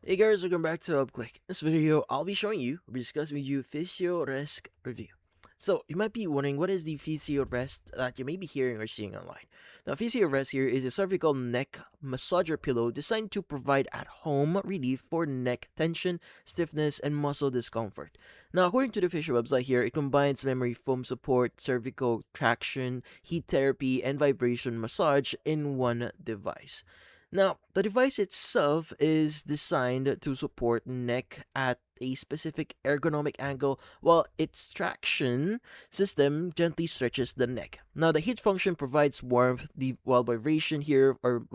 Hey guys, welcome back to UpClick. In this video, I'll be discussing with you FisioRest review. So, you might be wondering what is the FisioRest that you may be hearing or seeing online. Now, FisioRest here is a cervical neck massager pillow designed to provide at-home relief for neck tension, stiffness, and muscle discomfort. Now, according to the Fisio website here, it combines memory foam support, cervical traction, heat therapy, and vibration massage in one device. Now, the device itself is designed to support neck at a specific ergonomic angle while its traction system gently stretches the neck. Now, the heat function provides warmth, while vibration here, or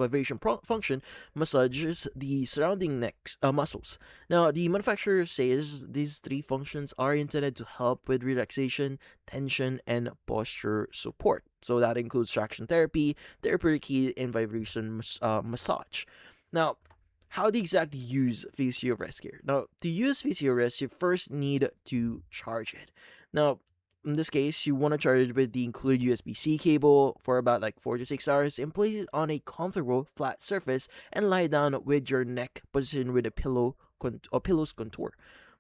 function, massages the surrounding neck muscles. Now, the manufacturer says these three functions are intended to help with relaxation, tension, and posture support. So that includes traction therapy, therapeutic heat, and vibration massage. Now, how do you exactly use FisioRest here? Now, to use FisioRest, you first need to charge it. Now, in this case, you want to charge it with the included USB-C cable for about like 4 to 6 hours and place it on a comfortable flat surface and lie down with your neck positioned with a pillow's contour.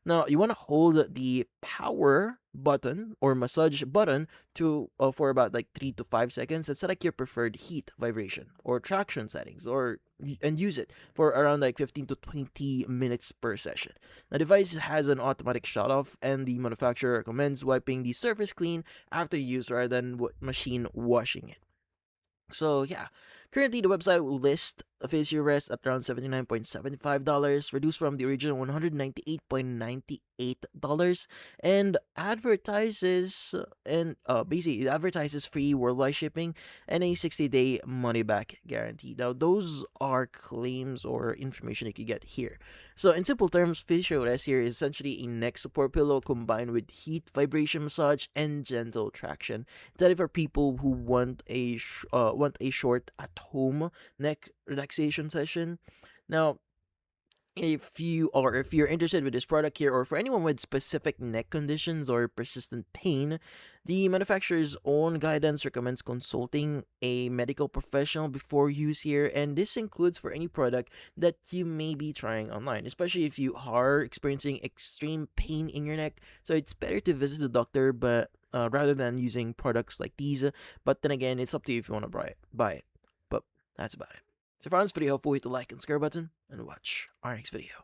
Now, you want to hold the power button or massage button to for about like 3 to 5 seconds and select your preferred heat, vibration, or traction settings, and use it for around like 15 to 20 minutes per session. The device has an automatic shut off, and the manufacturer recommends wiping the surface clean after use rather than machine washing it. So yeah, currently the website will list FisioRest at around $79.75, reduced from the original $198.98, and basically it advertises free worldwide shipping and a 60-day money back guarantee. Now those are claims or information you can get here. So in simple terms, FisioRest here is essentially a neck support pillow combined with heat, vibration massage, and gentle traction. That for people who want a short at-home neck relaxation session. Now, if you're interested with this product here, or for anyone with specific neck conditions or persistent pain, the manufacturer's own guidance recommends consulting a medical professional before use here, and this includes for any product that you may be trying online, especially if you are experiencing extreme pain in your neck. So it's better to visit the doctor, but rather than using products like these. But then again, it's up to you if you want to buy it. But that's about it. So if you found this video helpful, hit the like and subscribe button, and watch our next video.